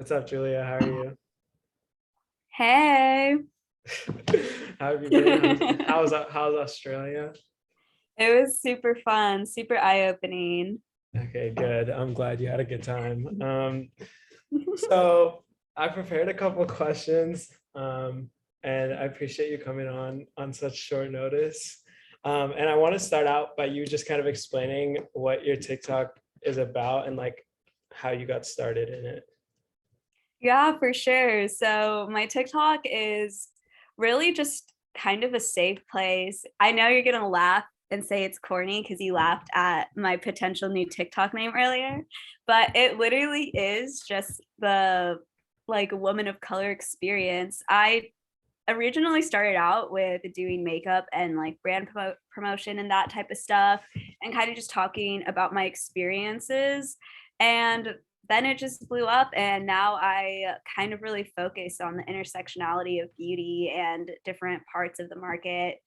What's up, Julia? How are you? Hey. How have you been? It How's Australia? was super fun, super eye-opening. Okay, good. I'm glad you had a good time. So I prepared a couple questions, and I appreciate you coming on such short notice. And I want to start out by you just kind of explaining what your TikTok is about and like how you got started in it. Yeah, for sure. So my TikTok is really just kind of a safe place. I know you're gonna laugh and say it's corny because you laughed at my potential new TikTok name earlier, but it literally is just the like woman of color experience. I originally started out with doing makeup and like promotion and that type of stuff and kind of just talking about my experiences, and then it just blew up, and now I kind of really focus on the intersectionality of beauty and different parts of the market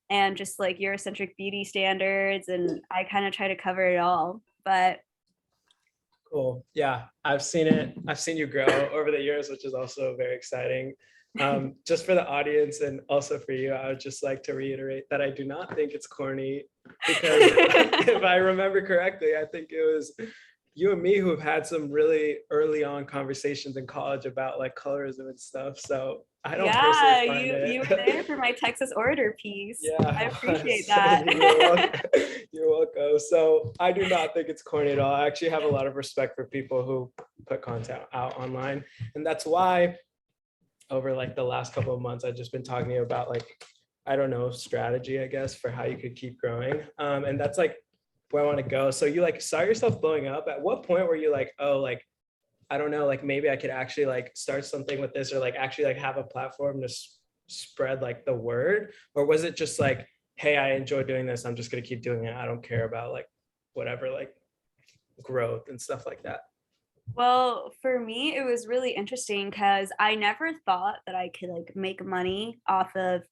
and just like Eurocentric beauty standards, and I kind of try to cover it all. But Cool. Yeah, I've seen it. I've seen you grow over the years, which is also very exciting. Just for the audience and also for you, I would just like to reiterate that I do not think it's corny because if I remember correctly, I think it was you and me who have had some really early on conversations in college about like colorism and stuff. So I don't personally yeah, find you were there it. for my Texas order piece. I Yeah, appreciate that. you're welcome. You're welcome. So I do not think it's corny at all. I actually have a lot of respect for people who put content out online, and that's why over like the last couple of months I've just been talking about like I don't know strategy I guess for how you could keep growing, and that's like where I want to go. So you like saw yourself blowing up. At what point were you like, oh, like I don't know, like maybe I could actually like start something with this or like actually like have a platform to spread like the word? Or was it just like, hey, I enjoy doing this. I'm just going to keep doing it. I don't care about like whatever, like growth and stuff like that. Well, for me, it was really interesting because I never thought that I could like make money off of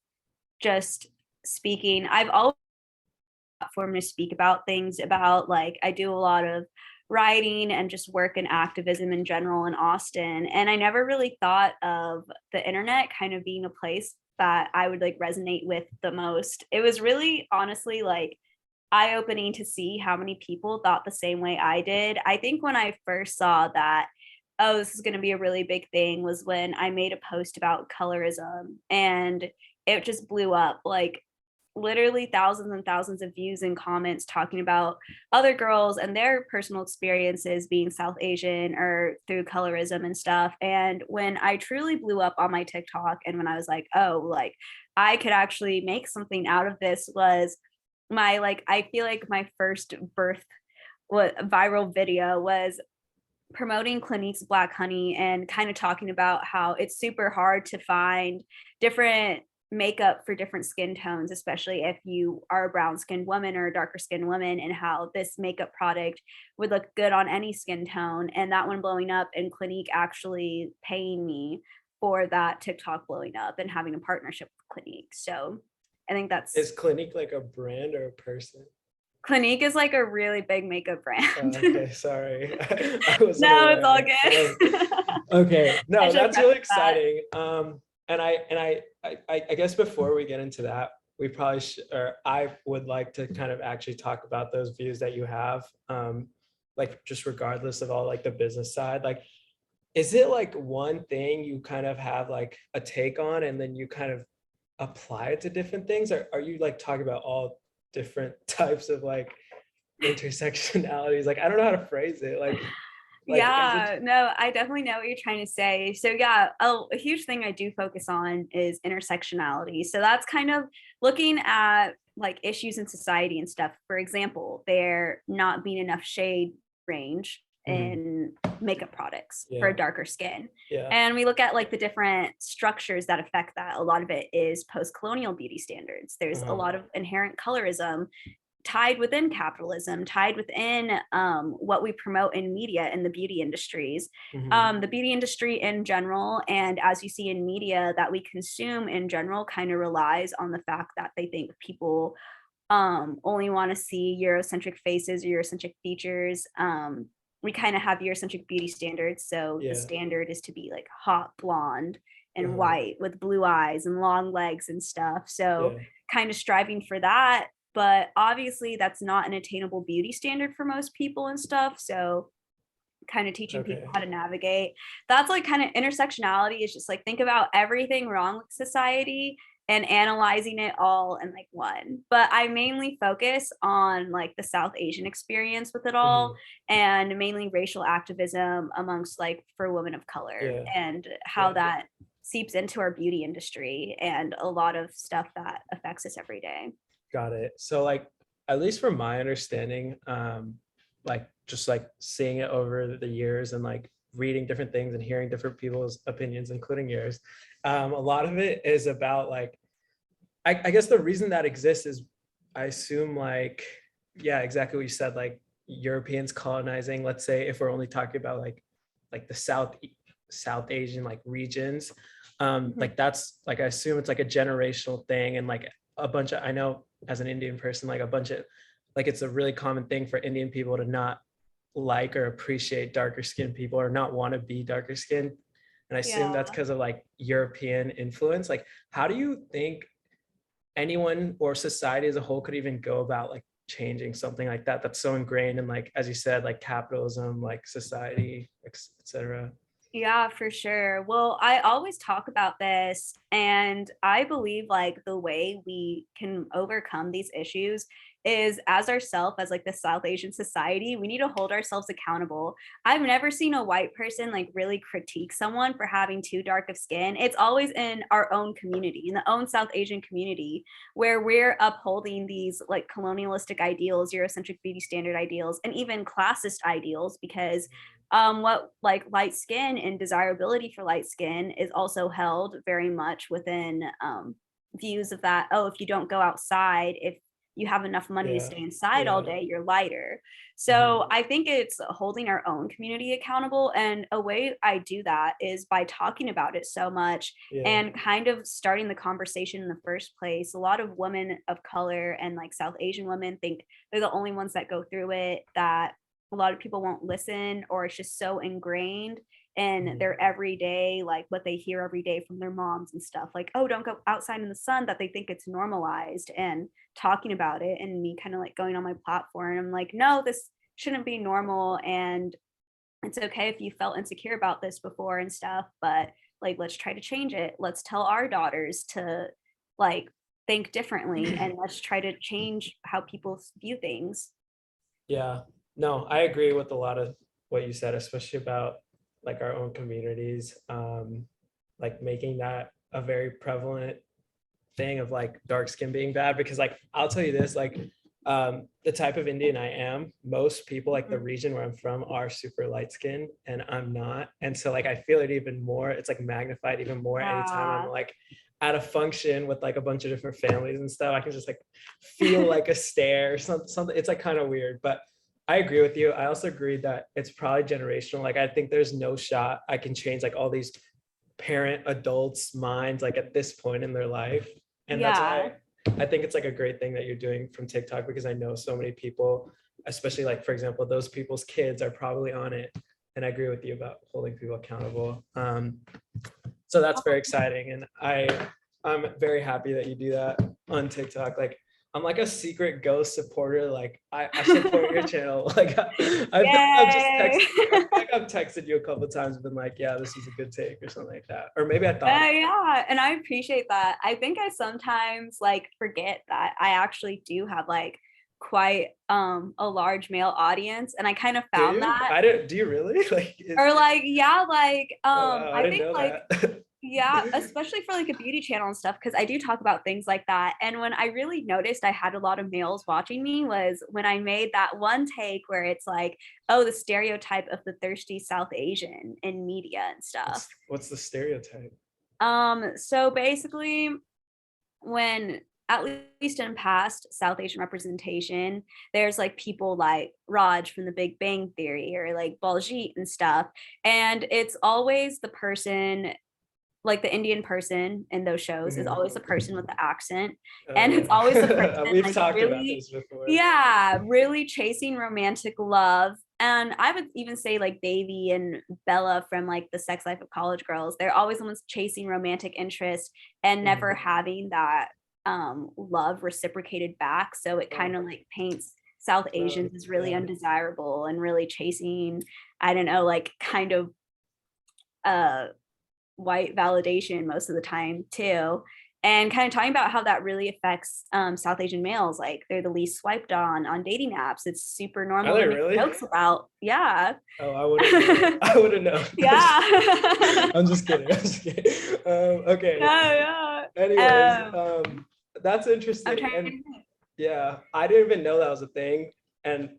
just speaking. I've always had a platform to speak about things about like I do a lot of writing and just work in activism in general in Austin. And I never really thought of the internet kind of being a place that I would like resonate with the most. It was really honestly like eye opening to see how many people thought the same way I did. I think when I first saw that, oh, this is going to be a really big thing, was when I made a post about colorism, and it just blew up. Like, literally thousands and thousands of views and comments talking about other girls and their personal experiences being South Asian or through colorism and stuff. And when I truly blew up on my TikTok and when I was like, oh, like I could actually make something out of this, was my like I feel like my first birth what viral video was promoting Clinique's Black Honey and kind of talking about how it's super hard to find different makeup for different skin tones, especially if you are a brown skinned woman or a darker skinned woman, and how this makeup product would look good on any skin tone. And that one blowing up, and Clinique actually paying me for that TikTok blowing up and having a partnership with Clinique. So I think Is that's Clinique like a brand or a person? Clinique is like a really big makeup brand. Okay, sorry. I wasn't No, it's all aware. good. Okay, I no, should that's preface really that. exciting. I guess before we get into that, we probably should, or I would like to kind of actually talk about those views that you have, like just regardless of all like the business side. Like, is it like one thing you kind of have like a take on, and then you kind of apply it to different things, or are you like talking about all different types of like intersectionalities? Like, I don't know how to phrase it. Like, is it? Yeah, no, I definitely know what you're trying to say. So yeah, a huge thing I do focus on is intersectionality. So that's kind of looking at like issues in society and stuff. For example, there not being enough shade range Mhm. in makeup products for Yeah, darker skin. yeah. And we look at like the different structures that affect that. A lot of it is post-colonial beauty standards. There's a Uh-huh. lot of inherent colorism tied within capitalism, tied within what we promote in media in the beauty industries, Mhm. the beauty industry in general. And as you see in media that we consume in general, kind of relies on the fact that they think people only want to see Eurocentric faces or Eurocentric features. we kind of have Eurocentric beauty standards. So the Yeah. standard is to be like hot blonde and Uh-huh. white with blue eyes and long legs and stuff. So Yeah. kind of striving for that. But obviously, that's not an attainable beauty standard for most people and stuff. So kind of teaching people Okay. how to navigate. That's like kind of intersectionality is just like think about everything wrong with society and analyzing it all in like one. But I mainly focus on like the South Asian experience with it all Hmm. and mainly racial activism amongst like for women of color Yeah. and how Yeah. that seeps into our beauty industry and a lot of stuff that affects us every day. Got it. So like, at least from my understanding, like just like seeing it over the years and like reading different things and hearing different people's opinions, including yours, a lot of it is about like, I guess the reason that exists is, I assume like, yeah, exactly what you said, like Europeans colonizing, let's say if we're only talking about like the South Asian like regions, Mhm. like that's like, I assume it's like a generational thing, and like a bunch of, I know as an Indian person, like a bunch of, like it's a really common thing for Indian people to not like or appreciate darker skinned people or not want to be darker skinned. And I assume that's Yeah. because of like European influence. Like, how do you think anyone or society as a whole could even go about like changing something like that that's so ingrained in, like as you said, like capitalism, like society, etc.? Yeah, for sure. Well, I always talk about this, and I believe like the way we can overcome these issues is as ourselves, as like the South Asian society, we need to hold ourselves accountable. I've never seen a white person like really critique someone for having too dark of skin. It's always in our own community, in the own South Asian community, where we're upholding these like colonialistic ideals, Eurocentric beauty standard ideals, and even classist ideals because what like light skin and desirability for light skin is also held very much within views of that, oh, if you don't go outside, if you have enough money to Yeah. stay inside all Yeah. day, you're lighter. Mhm. So I think it's holding our own community accountable. And a way I do that is by talking about it so much Yeah. and kind of starting the conversation in the first place. A lot of women of color and like South Asian women think they're the only ones that go through it, that a lot of people won't listen, or it's just so ingrained in Mhm. their everyday, like what they hear every day from their moms and stuff, like, oh, don't go outside in the sun, that they think it's normalized. And talking about it and me kind of like going on my platform, I'm like, no, this shouldn't be normal. And it's okay if you felt insecure about this before and stuff, but like, let's try to change it. Let's tell our daughters to like think differently and let's try to change how people view things. Yeah, no, I agree with a lot of what you said, especially about like our own communities, like making that a very prevalent thing of like dark skin being bad. Because like, I'll tell you this, like the type of Indian I am, most people like the Mhm. region where I'm from are super light skinned and I'm not. And so like I feel it even more. It's like magnified even more anytime I'm Yeah. like at a function with like a bunch of different families and stuff. I can just like feel like a stare or something. It's like kind of weird. But I agree with you. I also agree that it's probably generational. Like I think there's no shot I can change like all these parent adults' minds like at this point in their life. And that's Yeah. why I think it's like a great thing that you're doing from TikTok, because I know so many people, especially like, for example, those people's kids are probably on it. And I agree with you about holding people accountable. So that's very exciting. And I'm very happy that you do that on TikTok. Like I'm like a secret ghost supporter. Like I support your channel. Like I feel like I've just Yay. texted you. I feel like I've texted you a couple of times, been like, yeah, this is a good take or something like that. Or maybe I thought, Yeah, and I appreciate that. I think I sometimes like forget that I actually do have like quite a large male audience, and I kind of do found you? that. I don't. Do you really? Like, Or like yeah, like oh wow, I I didn't think know like that. yeah, especially for like a beauty channel and stuff, because I do talk about things like that. And when I really noticed I had a lot of males watching me was when I made that one take where it's like, oh, the stereotype of the thirsty South Asian in media and stuff. What's the stereotype? So basically, when at least in past South Asian representation, there's like people like Raj from the Big Bang Theory or like Baljit and stuff. And it's always the person, like the Indian person in those shows is Mhm. always the person with the accent. Oh And it's always the yeah, person we've like talked about really, this before. yeah, really chasing romantic love And I would even say like Davy and Bella from like the Sex Life of College Girls, they're always the ones chasing romantic interest and never having that love reciprocated back. So it kind of like paints South Asians as really undesirable and really chasing, I don't know, like kind of white validation most of the time too. And kind of talking about how that really affects South Asian males. Like they're the least swiped on dating apps. It's super normal to make really? jokes about. Yeah. Oh, I wouldn't. I wouldn't know. Yeah. I'm just kidding. I'm just kidding. Okay. Yeah. Anyways, that's I'm interesting. trying And to think. yeah, I didn't even know that was a thing, and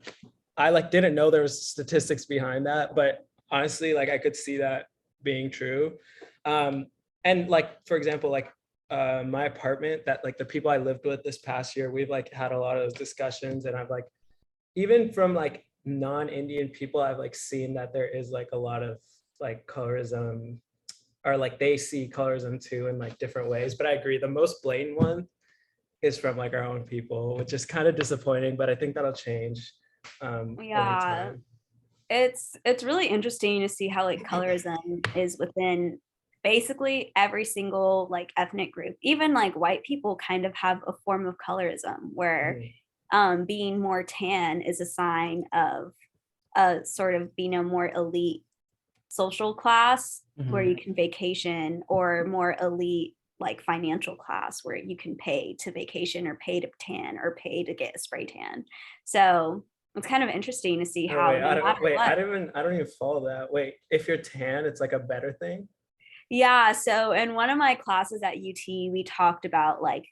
I like didn't know there was statistics behind that. But honestly, like I could see that being true. And like for example, like my apartment, that like the people I lived with this past year, we've like had a lot of those discussions, and I've like even from like non-Indian people, I've like seen that there is like a lot of like colorism, or like they see colorism too in like different ways. But I agree, the most blatant one is from like our own people, which is kind of disappointing, but I think that'll change over Yeah. time. It's really interesting to see how like colorism is within basically every single like ethnic group. Even like white people kind of have a form of colorism where being more tan is a sign of a sort of being a more elite social class where you can vacation, or more elite like financial class where you can pay to vacation or pay to tan or pay to get a spray tan. So it's kind of interesting to see Oh, how no matter what. I don't even follow that. Wait, if you're tan, it's like a better thing? Yeah, so in one of my classes at UT, we talked about like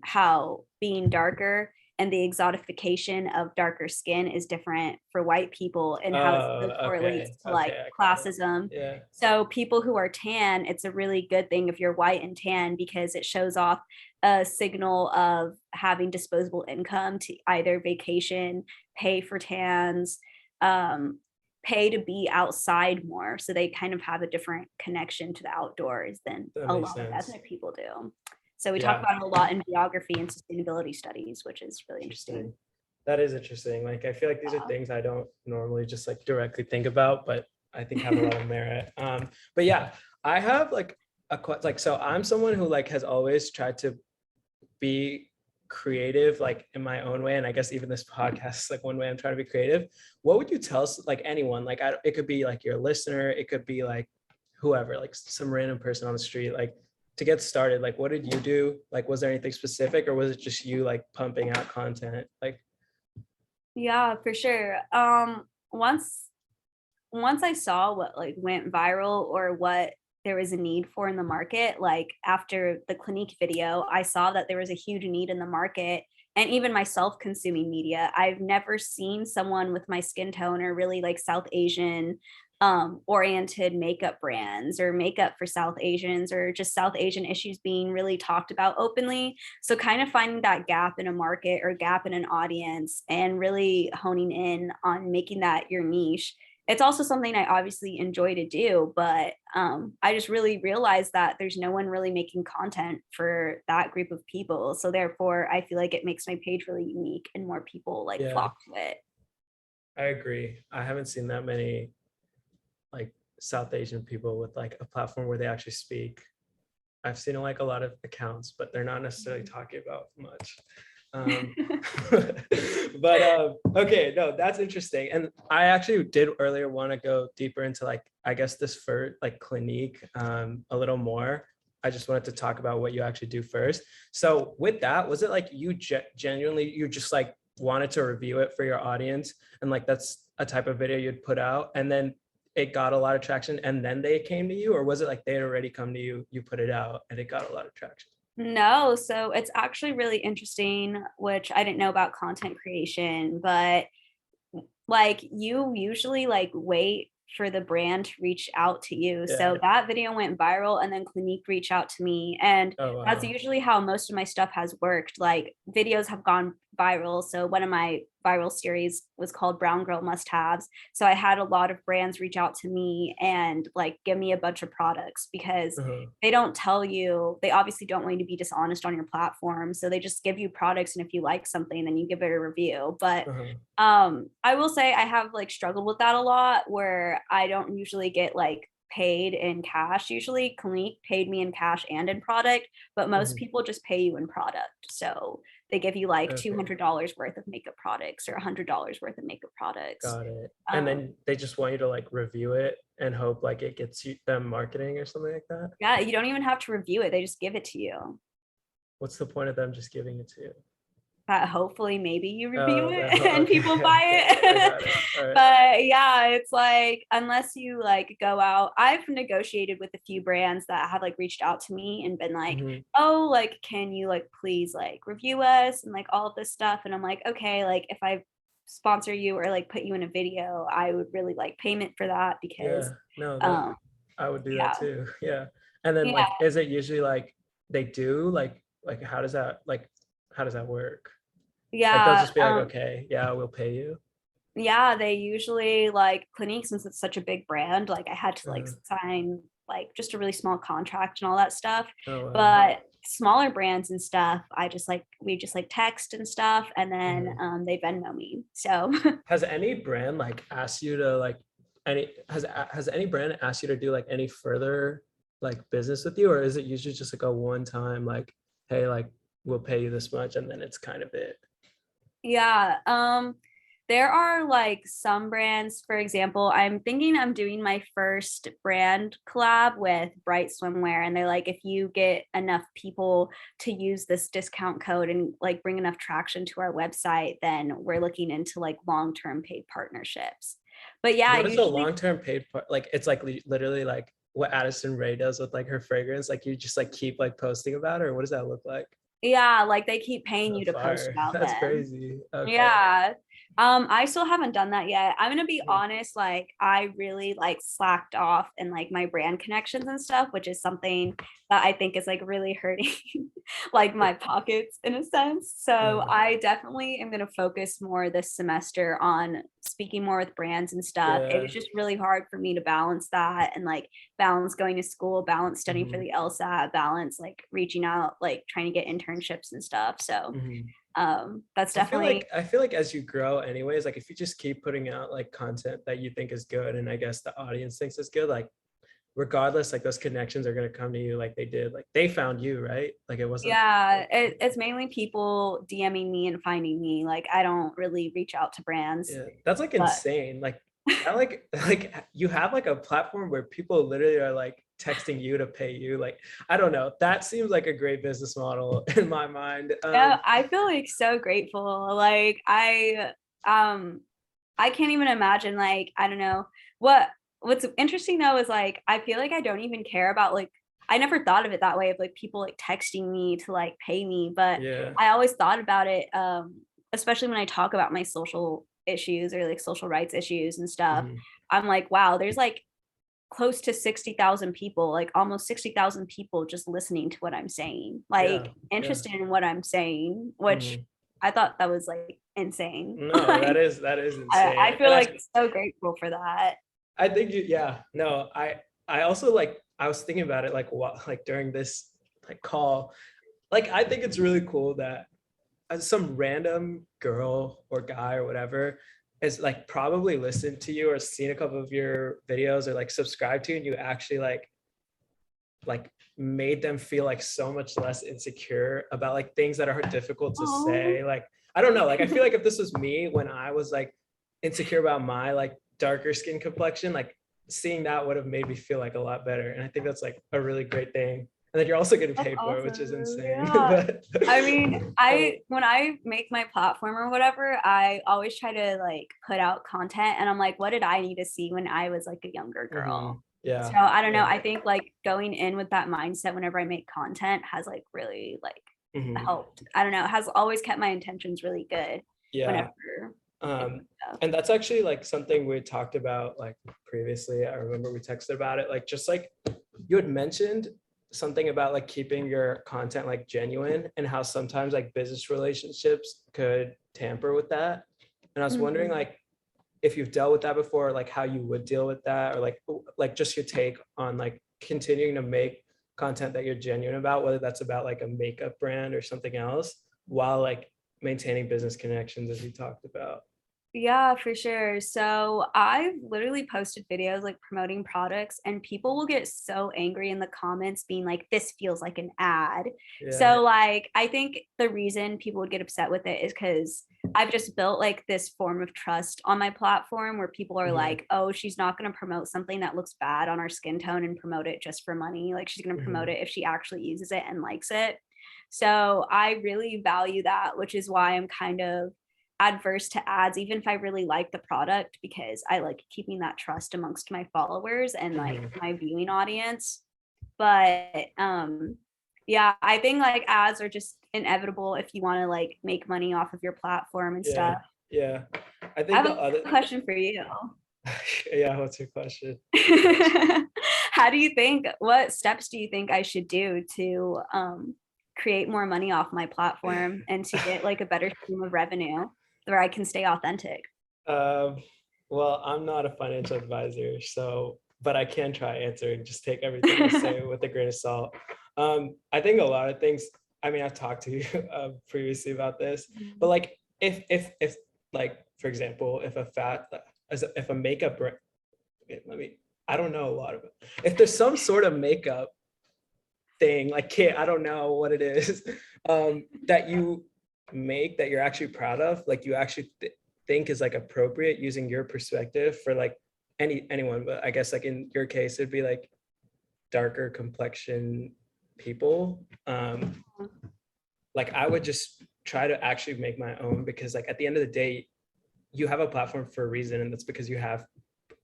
how being darker and the exotification of darker skin is different for white people, and how it correlates to like I got it. classism. Yeah. So people who are tan, it's a really good thing if you're white and tan, because it shows off a signal of having disposable income to either vacation, pay for tans, um, pay to be outside more. So they kind of have a different connection to the outdoors than That a makes lot of sense. ethnic people do. So we talk Yeah. about it a lot in geography and sustainability studies, which is really interesting. That is interesting. Like I feel like these are Yeah. things I don't normally just like directly think about, but I think have a lot of merit. But yeah, I have like like, so I'm someone who like has always tried to be creative like in my own way, and I guess even this podcast is like one way I'm trying to be creative. What would you tell like anyone, like it could be like your listener, it could be like whoever, like some random person on the street, like to get started, like what did you do? Like was there anything specific, or was it just you like pumping out content? Like Yeah, for sure. Once I saw what like went viral or what there was a need for in the market, like after the Clinique video, I saw that there was a huge need in the market. And even myself consuming media, I've never seen someone with my skin tone or really like South Asian oriented makeup brands or makeup for South Asians or just South Asian issues being really talked about openly. So kind of finding that gap in a market or gap in an audience and really honing in on making that your niche. It's also something I obviously enjoy to do, but I just really realized that there's no one really making content for that group of people. So therefore, I feel like it makes my page really unique and more people like yeah, flock to it. I agree. I haven't seen that many like South Asian people with like a platform where they actually speak. I've seen like a lot of accounts, but they're not necessarily talking about much. But okay, no, that's interesting. And I actually did earlier want to go deeper into like, I guess this for like Clinique a little more. I just wanted to talk about what you actually do first. So with that, was it like you genuinely, you just like wanted to review it for your audience, and like that's a type of video you'd put out, and then it got a lot of traction and then they came to you? Or was it like they had already come to you, you put it out and it got a lot of traction? No, so it's actually really interesting, which I didn't know about content creation, but like you usually like wait for the brand to reach out to you. Yeah. So that video went viral and then Clinique reached out to me. And Oh, wow. that's usually how most of my stuff has worked. Like videos have gone viral. So one of my viral series was called Brown Girl Must Haves. So I had a lot of brands reach out to me and like give me a bunch of products because Uh-huh. they don't tell you, they obviously don't want you to be dishonest on your platform. So they just give you products, and if you like something, then you give it a review. But Uh-huh. I will say I have like struggled with that a lot, where I don't usually get like paid in cash. Usually Clinique paid me in cash and in product, but most Mhm. people just pay you in product. So they give you like Okay, $200 worth of makeup products or $100 worth of makeup products. got it. And Um, then they just want you to like review it and hope like it gets you them marketing or something like that. yeah, you don't even have to review it. They just give it to you. What's the point of them just giving it to you? Hopefully maybe you review Oh, it and okay, people buy okay, I it. got it. All right. But yeah, it's like unless you like go out, I've negotiated with a few brands that have like reached out to me and been like, Mhm. oh, like can you like please like review us and like all of this stuff. And I'm like, okay, like if I sponsor you or like put you in a video, I would really like payment for that because Yeah, no, that um I would do that yeah. too. Yeah. And then Yeah. like, is it usually like they do like how does that work? Like they'll Yeah. just be like, okay, yeah, we'll pay you. Yeah, they usually like Clinique, since it's such a big brand, like I had to like Uh, sign like just a really small contract and all that stuff. oh wow. But smaller brands and stuff, I just like we just like text and stuff, and then Mhm. they Venmo me. So Has any brand like asked you to like has any brand asked you to do like any further like business with you, or is it usually just like a one time like, hey, like we'll pay you this much and then it's kind of it? yeah, there are like some brands, for example, I'm thinking I'm doing my first brand collab with Bright Swimwear, and they're like, if you get enough people to use this discount code and like bring enough traction to our website, then we're looking into like long-term paid partnerships. But yeah, What is a usually, long-term paid part? Like it's like literally like what Addison Rae does with like her fragrance. Like you just like keep like posting about her. What does that look like? yeah, like they keep paying So you to post fire. about That's them. crazy. Okay. Yeah. I still haven't done that yet. I'm gonna be Mhm. honest, like I really like slacked off in like my brand connections and stuff, which is something that I think is like really hurting like my pockets in a sense. So Uh, I definitely am gonna focus more this semester on speaking more with brands and stuff. It yeah. was just really hard for me to balance that and like balance going to school, balance studying for Mhm. the LSAT, balance like reaching out, like trying to get internships and stuff. So Mhm. that's definitely I feel like as you grow anyways, like if you just keep putting out like content that you think is good and I guess the audience thinks is good, like regardless, like those connections are gonna come to you like they did. Like they found you, right? Like it wasn't yeah, it's mainly people DMing me and finding me. Like I don't really reach out to brands, yeah. That's like but insane. Like that like you have like a platform where people literally are like texting you to pay you. Like I don't know. That seems like a great business model in my mind. yeah, I feel like so grateful. Like um I can't even imagine like I don't know what's interesting though is like I feel like I don't even care about like I never thought of it that way of like people like texting me to like pay me, but Yeah. I always thought about it especially when I talk about my social issues or like social rights issues and stuff. Mhm. I'm like, wow, there's like close to 60,000 people, like almost 60,000 people just listening to what I'm saying, Yeah. like Yeah. interested in what I'm saying, which Mhm. I thought that was like insane. No, Like, that is I insane. feel like so grateful for that. I think you, yeah, no, I also like, I was thinking about it like what, like during this like call, like I think it's really cool that some random girl or guy or whatever is like probably listened to you or seen a couple of your videos or like subscribed to you and you actually like made them feel like so much less insecure about like things that are difficult to Oh, say. Like, I don't know, like I feel like if this was me when I was like insecure about my like darker skin complexion, like seeing that would have made me feel like a lot better. And I think that's like a really great thing. And then you're also getting that's paid for it, which is awesome. insane. Yeah. But I mean, um, I when I make my platform or whatever, I always try to like put out content and I'm like, what did I need to see when I was like a younger girl? So yeah, I don't know. yeah. I think like going in with that mindset whenever I make content has like really like Mhm. helped. I don't know, has always kept my intentions really good Yeah. whenever Um, doing stuff. and that's actually like something we talked about like previously. I remember we texted about it, like just like you had mentioned something about like keeping your content like genuine, and how sometimes like business relationships could tamper with that. And I was wondering Mhm. like if you've dealt with that before, like how you would deal with that, or like just your take on like continuing to make content that you're genuine about, whether that's about like a makeup brand or something else, while like maintaining business connections as you talked about. Yeah, for sure. So I've literally posted videos like promoting products, and people will get so angry in the comments being like, this feels like an ad. Yeah. So, like, I think the reason people would get upset with it is because I've just built like this form of trust on my platform where people are Mhm, like, oh, she's not going to promote something that looks bad on our skin tone and promote it just for money. Like, she's going to promote mhm, it if she actually uses it and likes it. So I really value that, which is why I'm kind of adverse to ads, even if I really like the product, because I like keeping that trust amongst my followers and like mhm. my viewing audience. But yeah, I think like ads are just inevitable if you want to like make money off of your platform and Yeah, stuff. yeah. I I think have the a other, question for you. yeah, what's your question? How do you think, what steps do you think I should do to create more money off my platform and to get like a better stream of revenue where I can stay authentic? Um, well, I'm not a financial advisor, so, but I can try answering. Just take everything I say with a grain of salt. I think a lot of things. I mean, I've talked to you previously about this, but like, if like, for example, if a if a makeup brand, let me, I don't know a lot of it. If there's some sort of makeup thing, like kit, I don't know what it is, that you make that you're actually proud of, like you actually think is like appropriate using your perspective for like anyone, but I guess like in your case, it'd be like darker complexion people. Like I would just try to actually make my own, because like at the end of the day, you have a platform for a reason, and that's because you have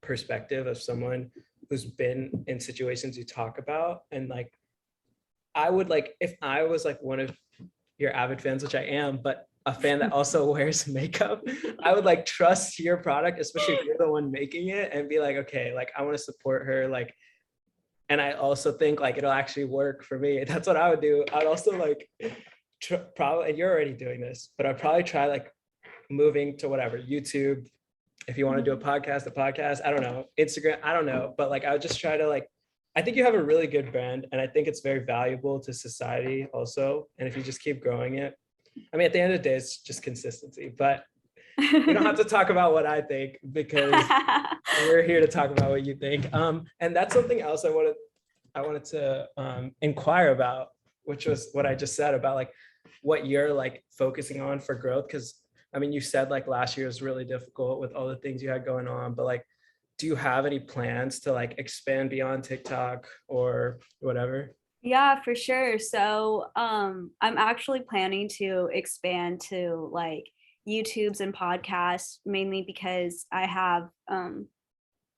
perspective of someone who's been in situations you talk about. And like I would like, if I was like one of your avid fans, which I am, but a fan that also wears makeup, I would like trust your product, especially if you're the one making it, and be like, okay, like I want to support her. Like, and I also think like it'll actually work for me. That's what I would do. I'd also like probably, and you're already doing this, but I'd probably try like moving to whatever, YouTube. If you want to do a podcast, I don't know, Instagram, I don't know. But like I would just try to like, I think you have a really good brand, and I think it's very valuable to society also. And if you just keep growing it, I mean, at the end of the day, it's just consistency. But we don't have to talk about what I think, because we're here to talk about what you think. And that's something else I wanted to inquire about, which was what I just said about like what you're like focusing on for growth. Because I mean, you said like last year was really difficult with all the things you had going on, but like, do you have any plans to like expand beyond TikTok or whatever? Yeah, for sure. So, I'm actually planning to expand to like YouTubes and podcasts mainly because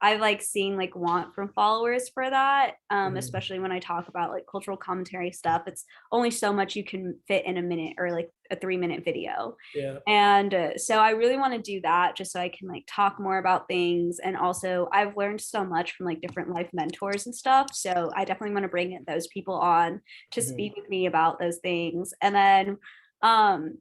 I've like seen like want from followers for that, Mhm. especially when I talk about like cultural commentary stuff. It's only so much you can fit in a minute or like a 3 minute video. Yeah. And so I really want to do that just so I can like talk more about things. And also, I've learned so much from like different life mentors and stuff. So I definitely want to bring those people on to Mhm. speak with me about those things. And then, um,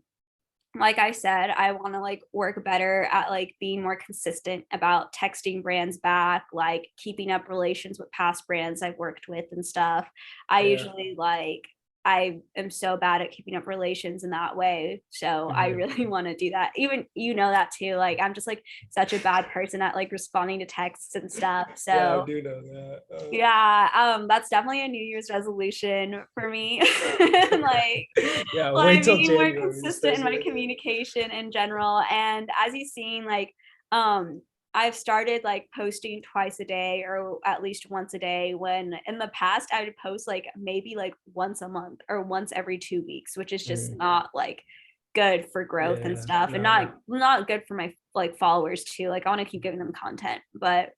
like I said, I want to like work better at like being more consistent about texting brands back, like keeping up relations with past brands I've worked with and stuff. I Yeah. usually like I am so bad at keeping up relations in that way. So I Mhm. really want to do that. Even you know that too. Like I'm just like such a bad person at like responding to texts and stuff. Yeah, I So do know that. yeah, that's definitely a New Year's resolution for me. Like, Yeah, wait like till being more January. consistent Start in my doing it. communication in general. And as you've seen, like, I've started like posting twice a day or at least once a day, when in the past I would post like maybe like once a month or once every 2 weeks, which is just Mhm. not like good for growth and Yeah, stuff, and no, not good for my like followers too. Like I want to keep giving them content. But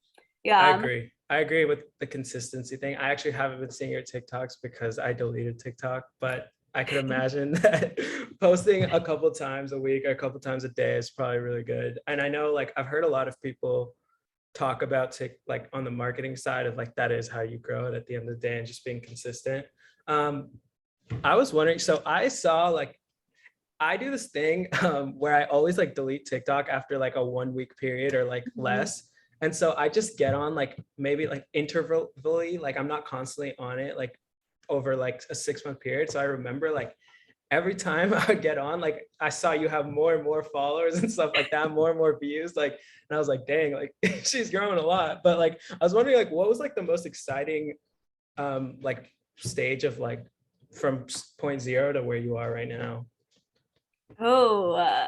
I yeah, agree. I agree with the consistency thing. I actually haven't been seeing your TikToks because I deleted TikTok, but I could imagine that posting a couple times a week or a couple times a day is probably really good. And I know like I've heard a lot of people talk about like on the marketing side of like that is how you grow it at the end of the day, and just being consistent. Um, I was wondering, so I saw like, I do this thing where I always like delete TikTok after like a 1 week period or like Mhm. less. And so I just get on like maybe like intervally, like I'm not constantly on it like over like a 6 month period. So I remember like every time I would get on, like I saw you have more and more followers and stuff like that, more and more views. Like, and I was like, dang, like she's growing a lot. But like I was wondering like what was like the most exciting like stage of like from point zero to where you are right now? Oh,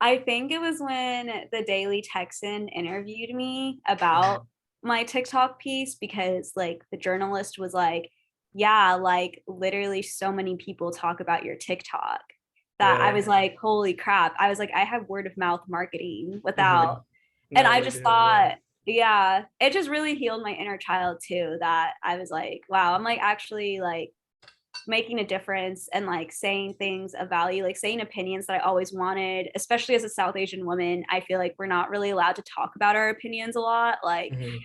I think it was when the Daily Texan interviewed me about my TikTok piece because like the journalist was like, yeah, like literally so many people talk about your TikTok that I Really? was like, holy crap. I was like, I have word of mouth marketing Mhm. without, and No, I they just do, yeah. thought, yeah, it just really healed my inner child too, that I was like, wow, I'm like actually like making a difference and like saying things of value, like saying opinions that I always wanted, especially as a South Asian woman. I feel like we're not really allowed to talk about our opinions a lot. Like, Mhm.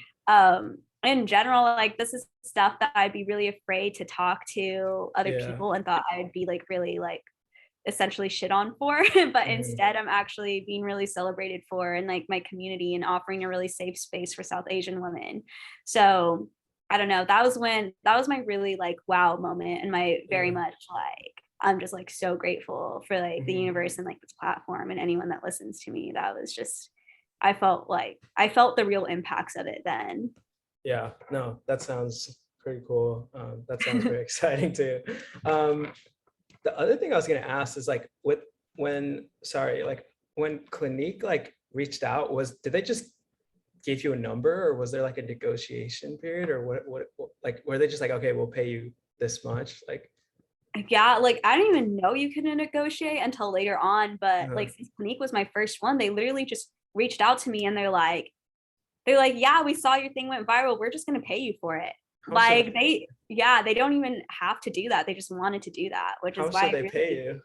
in general, like this is stuff that I'd be really afraid to talk to other Yeah. people and thought I'd be like really like essentially shit on for. But Mhm. instead I'm actually being really celebrated for in like my community and offering a really safe space for South Asian women. So I don't know, that was my really like wow moment and my very Yeah. much like I'm just like so grateful for like the Mhm. universe and like this platform and anyone that listens to me. That was just I felt the real impacts of it then. Yeah. No, that sounds pretty cool. That sounds very exciting too. Um, the other thing I was gonna ask is like with when sorry, like when Clinique like reached out, was did they just give you a number or was there like a negotiation period or what like were they just like, okay, we'll pay you this much? Like, Yeah, like I didn't even know you couldn't negotiate until later on. But uh, like since Clinique was my first one, they literally just reached out to me and they're like, yeah, we saw your thing went viral. We're just gonna pay you for it. how much did Like yeah, they don't even have to do that. They just wanted to do that, which how is much why did I they pay really you?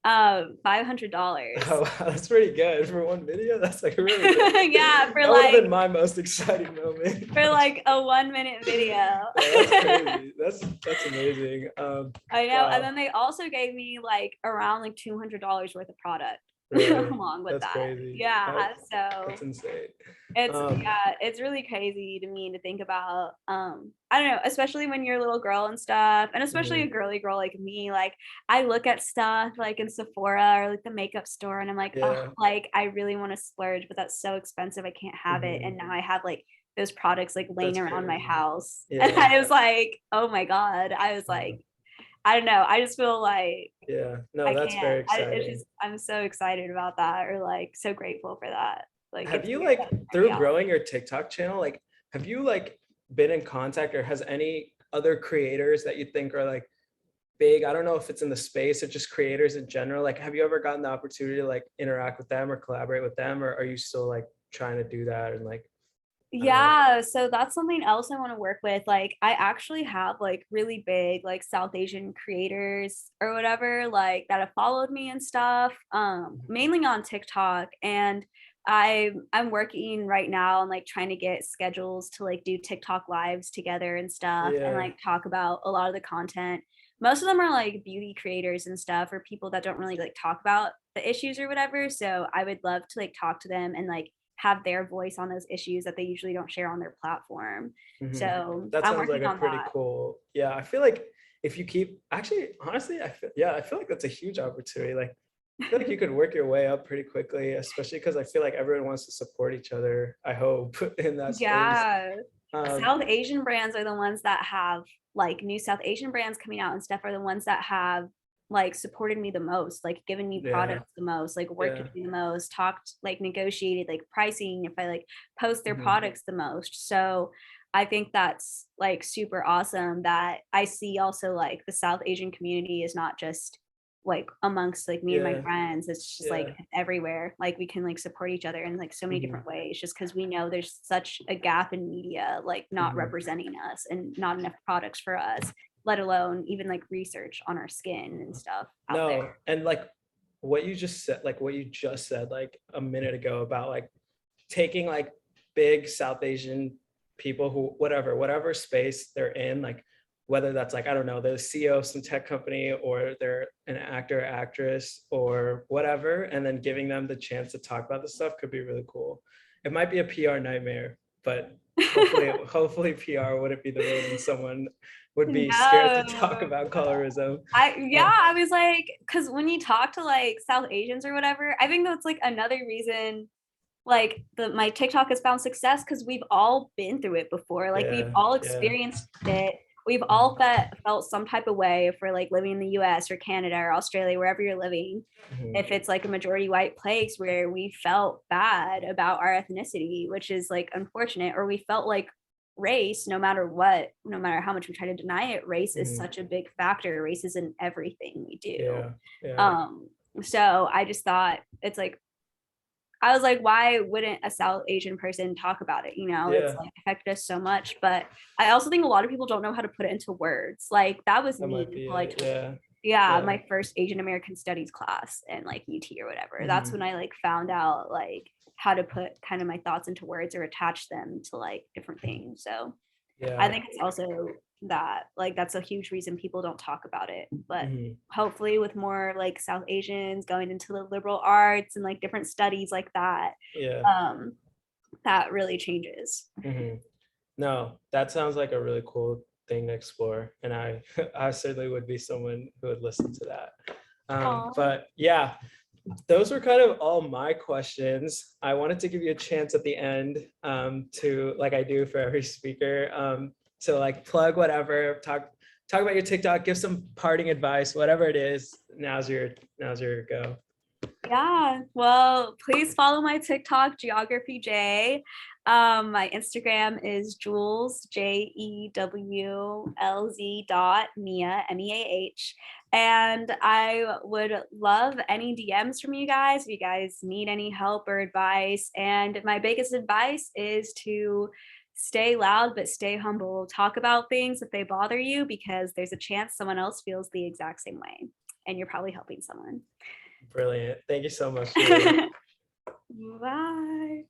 $500. Oh, wow, that's pretty good for one video. That's like really good. Yeah, That would have been my most exciting moment. for like a 1 minute video. No, that's crazy. That's amazing. I know. And Wow, then they also gave me like around like $200 worth of product really, along with that's that. crazy. Yeah. So That's insane. it's Um, yeah, it's really crazy to me to think about. I don't know, especially when you're a little girl and stuff, and especially a mhm, girly girl like me. Like I look at stuff like in Sephora or like the makeup store, and I'm like, oh, yeah, like I really want to splurge, but that's so expensive. I can't have it. mhm, And now I have like those products like laying that's around my crazy. house. And Yeah, I was like, oh my God. I was uh, like, I don't know. I just feel like yeah. No, I that's can't. very It's exciting. just I'm so excited about that, or like so grateful for that. Like Have it's you weird like that it's my through reality. growing your TikTok channel, like have you like been in contact or has any other creators that you think are like big? I don't know if it's in the space or just creators in general. Like, have you ever gotten the opportunity to like interact with them or collaborate with them, or are you still like trying to do that and like I don't know? Yeah, so that's something else I want to work with. Like, I actually have like really big like South Asian creators or whatever, like that have followed me and stuff, mainly on TikTok. And I'm working right now on like trying to get schedules to like do TikTok lives together and stuff and Yeah. like talk about a lot of the content. Most of them are like beauty creators and stuff or people that don't really like talk about the issues or whatever. So I would love to like talk to them and like have their voice on those issues that they usually don't share on their platform. Mhm. So That I'm sounds like working a on pretty that. cool. Yeah, I feel like if you keep actually honestly, I feel like that's a huge opportunity. Like I feel like you could work your way up pretty quickly, especially because I feel like everyone wants to support each other, I hope, in that space. Yeah. Um, South Asian brands are the ones that have like new South Asian brands coming out and stuff are the ones that have like supported me the most, like given me yeah, products the most, like worked yeah. with me the most, talked like negotiated like pricing if I like post their Mhm. products the most. So I think that's like super awesome that I see also like the South Asian community is not just like amongst like me and my Yeah, friends, it's just like yeah. everywhere, like we can like support each other in like so many Mhm, different ways just because we know there's such a gap in media like not mhm. representing us and not enough products for us, let alone even like research on our skin and stuff out there. No, and like what you just said like a minute ago about like taking like big South Asian people who whatever space they're in, like whether that's like, I don't know, the CEO of some tech company or they're an actor, actress, or whatever, and then giving them the chance to talk about this stuff could be really cool. It might be a PR nightmare, but hopefully PR wouldn't be the reason someone would be scared to talk No. about colorism. Yeah, I was like, because when you talk to like South Asians or whatever, I think that's like another reason like my TikTok has found success because we've all been through it before. Like we've Yeah, all yeah. experienced it. We've all felt some type of way if we're like living in the US or Canada or Australia, wherever you're living. Mhm. If it's like a majority white place where we felt bad about our ethnicity, which is like unfortunate, or we felt like race, no matter what, no matter how much we try to deny it, race is Mhm. such a big factor. Race is in everything we do. Yeah, yeah. So I just thought it's like I was like, why wouldn't a South Asian person talk about it? You know, it's Yeah, like affected us so much. But I also think a lot of people don't know how to put it into words. Like that was that me might be until I it. took, Yeah, yeah, yeah. my first Asian American studies class and like UT or whatever. That's Mhm. when I like found out like how to put kind of my thoughts into words or attach them to like different things. So I Yeah. think it's also that like that's a huge reason people don't talk about it. But Mhm. hopefully with more like South Asians going into the liberal arts and like different studies like that, Yeah. um, that really changes. Mhm. No, that sounds like a really cool thing to explore, and I I certainly would be someone who would listen to that. Aw. But yeah, those were kind of all my questions. I wanted to give you a chance at the end to, like I do for every speaker, to like plug whatever, talk about your TikTok, give some parting advice, whatever it is. Now's your go. Yeah, well, please follow my TikTok, Geography J. My Instagram is Jules, JEWLZ dot Meah, MEAH. And I would love any DMs from you guys if you guys need any help or advice. And my biggest advice is to stay loud, but stay humble. Talk about things if they bother you, because there's a chance someone else feels the exact same way. And you're probably helping someone. Brilliant. Thank you so much, Julie. Bye.